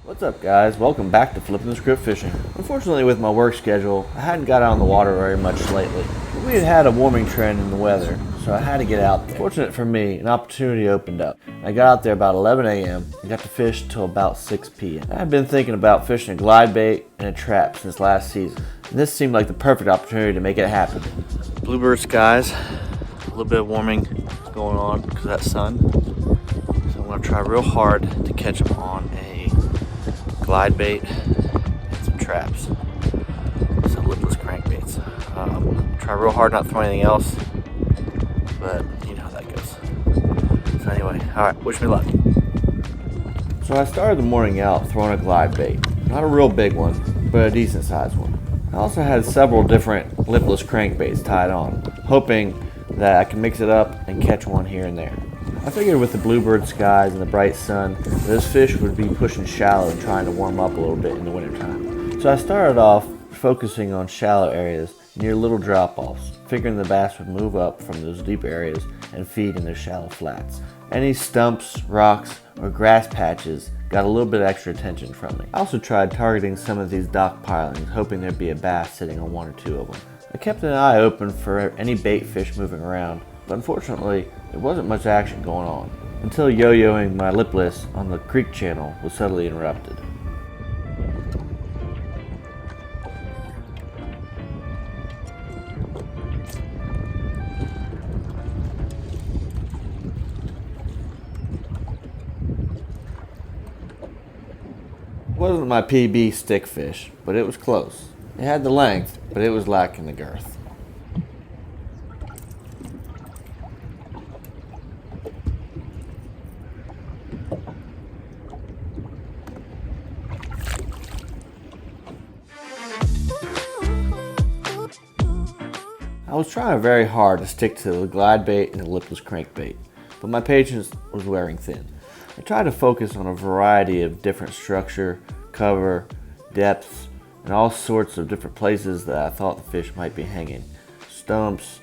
What's up, guys? Welcome back to Flipping the Script Fishing. Unfortunately, with my work schedule, I hadn't got out on the water very much lately. We had had a warming trend in the weather, so I had to get out there. Fortunate for me, an opportunity opened up. I got out there about 11 a.m. and got to fish till about 6 p.m. I had been thinking about fishing a glide bait and a trap since last season, and this seemed like the perfect opportunity to make it happen. Bluebird skies, a little bit of warming going on because of that sun. So I'm going to try real hard to catch them on a glide bait and some traps. Some lipless crankbaits. Try real hard not to throw anything else, but you know how that goes. So anyway, alright, wish me luck. So I started the morning out throwing a glide bait. Not a real big one, but a decent sized one. I also had several different lipless crankbaits tied on, hoping that I could mix it up and catch one here and there. I figured with the bluebird skies and the bright sun, those fish would be pushing shallow and trying to warm up a little bit in the wintertime. So I started off focusing on shallow areas near little drop-offs, figuring the bass would move up from those deep areas and feed in those shallow flats. Any stumps, rocks, or grass patches got a little bit extra attention from me. I also tried targeting some of these dock pilings, hoping there'd be a bass sitting on one or two of them. I kept an eye open for any bait fish moving around, but unfortunately, there wasn't much action going on, until yo-yoing my lipless on the creek channel was suddenly interrupted. It wasn't my PB stickfish, but it was close. It had the length, but it was lacking the girth. I was trying very hard to stick to the glide bait and the lipless crankbait, but my patience was wearing thin. I tried to focus on a variety of different structure, cover, depths, and all sorts of different places that I thought the fish might be hanging. Stumps,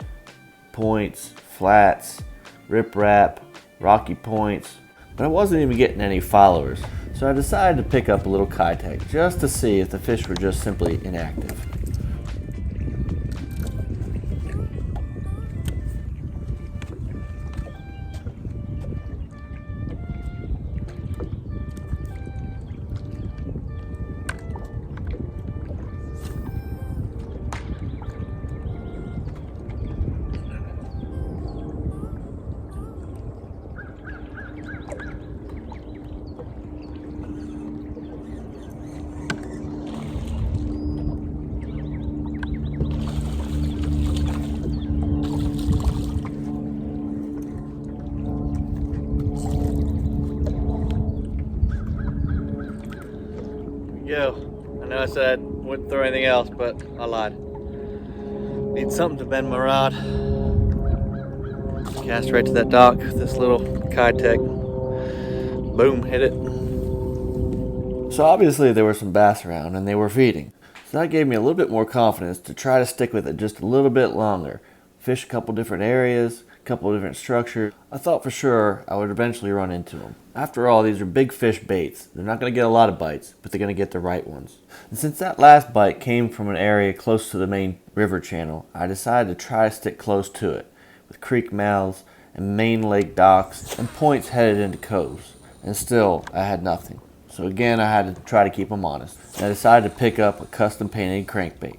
points, flats, riprap, rocky points, but I wasn't even getting any followers, so I decided to pick up a little kitech just to see if the fish were just simply inactive. Yo, I know I said I wouldn't throw anything else, but I lied. Need something to bend my rod. Cast right to that dock with this little kitech. Boom, hit it. So obviously there were some bass around and they were feeding. So that gave me a little bit more confidence to try to stick with it just a little bit longer. Fish a couple different areas, a couple different structures. I thought for sure I would eventually run into them. After all, these are big fish baits. They're not going to get a lot of bites, but they're going to get the right ones. And since that last bite came from an area close to the main river channel, I decided to try to stick close to it, with creek mouths and main lake docks and points headed into coves. And still, I had nothing. So again, I had to try to keep them honest. And I decided to pick up a custom painted crankbait.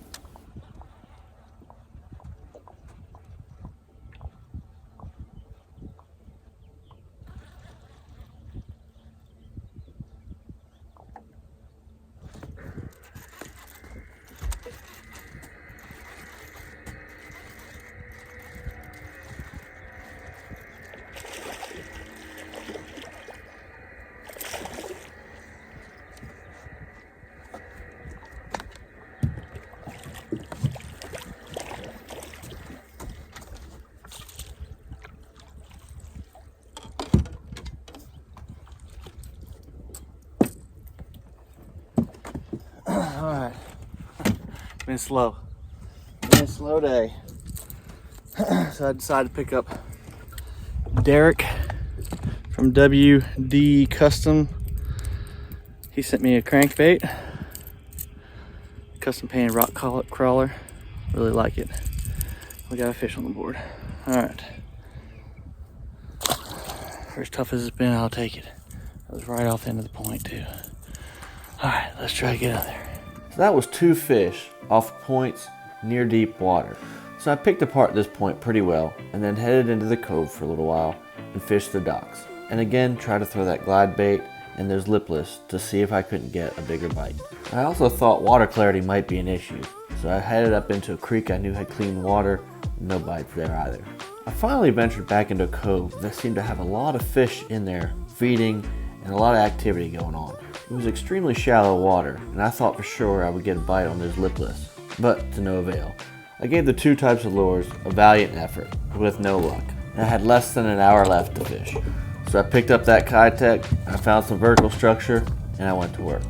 Alright, been slow. Been a slow day. So I decided to pick up Derek from WD Custom. He sent me a crankbait, custom painted rock crawler. Really like it. We got a fish on the board. All right. For as tough as it's been, I'll take it. That was right off the end of the point too. All right, let's try to get out there. So that was 2 fish off points near deep water. So I picked apart this point pretty well and then headed into the cove for a little while and fished the docks. And again, try to throw that glide bait and those lipless to see if I couldn't get a bigger bite. I also thought water clarity might be an issue. So I headed up into a creek I knew had clean water, no bites there either. I finally ventured back into a cove that seemed to have a lot of fish in there feeding and a lot of activity going on. It was extremely shallow water and I thought for sure I would get a bite on those lipless, but to no avail. I gave the 2 types of lures a valiant effort, with no luck. And I had less than an hour left to fish. So I picked up that Kitech, I found some vertical structure, and I went to work.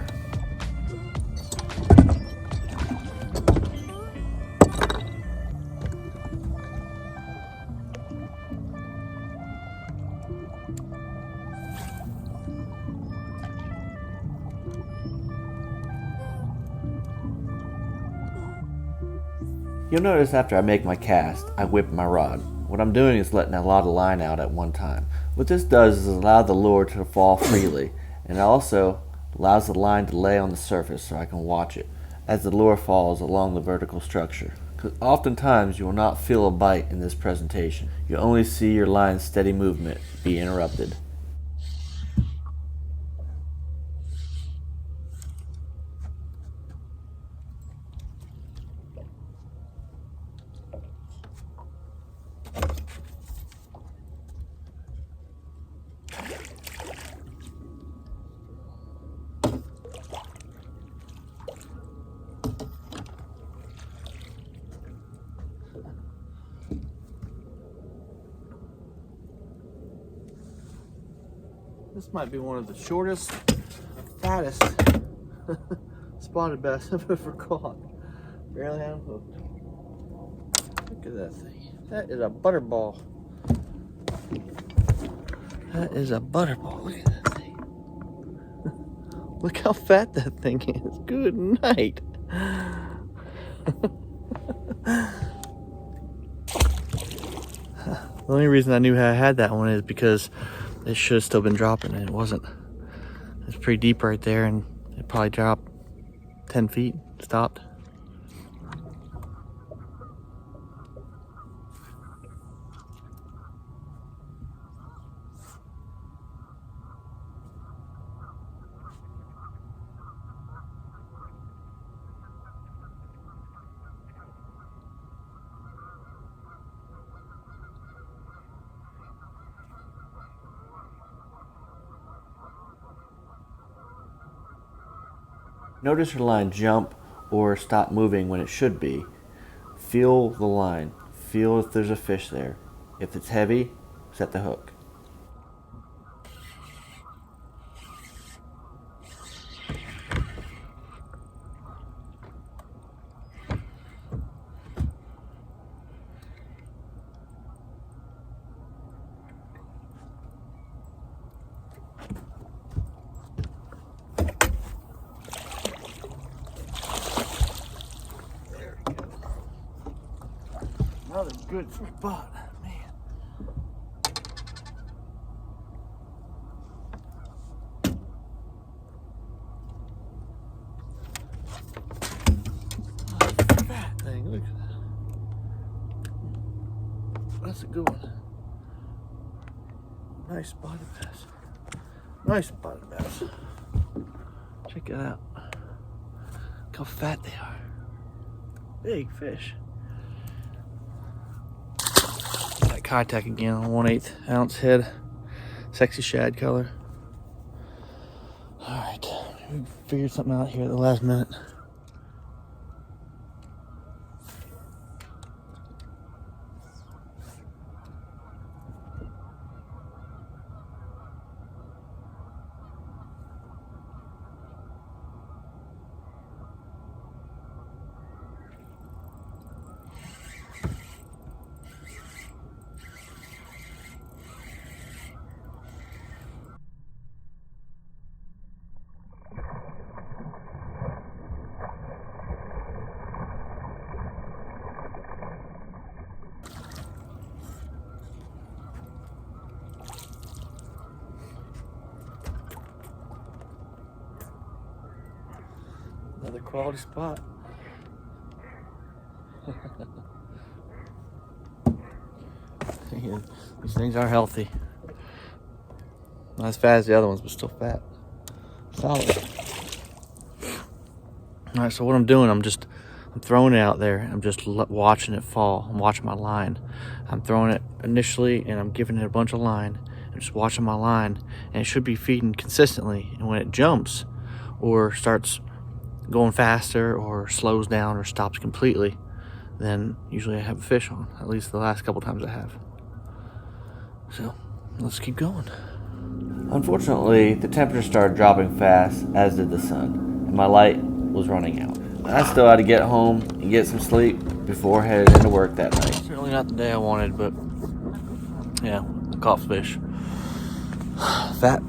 You'll notice after I make my cast, I whip my rod. What I'm doing is letting a lot of line out at one time. What this does is allow the lure to fall freely, and it also allows the line to lay on the surface so I can watch it as the lure falls along the vertical structure. Because oftentimes you will not feel a bite in this presentation. You'll only see your line's steady movement be interrupted. This might be one of the shortest, fattest spotted bass I've ever caught. Barely had him hooked. Look at that thing. That is a butterball. That is a butterball. Look at that thing. Look how fat that thing is. Good night. The only reason I knew I had that one is because it should have still been dropping and it wasn't. It's pretty deep right there and it probably dropped 10 feet, stopped. Notice your line jump or stop moving when it should be. Feel the line. Feel if there's a fish there. If it's heavy, set the hook. Another good spot, man. Fat thing, look at that. That's a good one. Nice spotted bass. Nice spotted bass. Check it out. Look how fat they are. Big fish. That Kitech again on 1/8 ounce head. Sexy shad color. Alright, we figured something out here at the last minute. Another quality spot. These things are healthy. Not as fat as the other ones, but still fat. Solid. All right, so what I'm doing, I'm throwing it out there. I'm just watching it fall. I'm watching my line. I'm throwing it initially, and I'm giving it a bunch of line. I'm just watching my line, and it should be feeding consistently. And when it jumps or starts going faster or slows down or stops completely, then usually I have a fish on. At least the last couple times I have. So let's keep going. Unfortunately, the temperature started dropping fast, as did the sun, and my light was running out. I still had to get home and get some sleep before heading into work that night. Certainly not the day I wanted, but yeah, I caught fish. Fat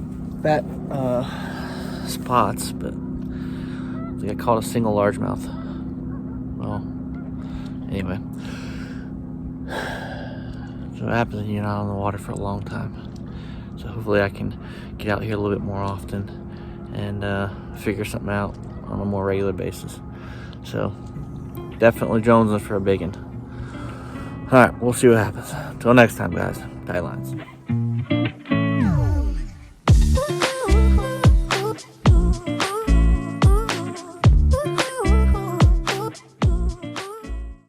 spots, but I think I caught a single largemouth. Well, anyway. So what happens when you're not on the water for a long time. So hopefully I can get out here a little bit more often and figure something out on a more regular basis. So definitely jonesing for a big one. All right, we'll see what happens. Until next time, guys. Tight lines.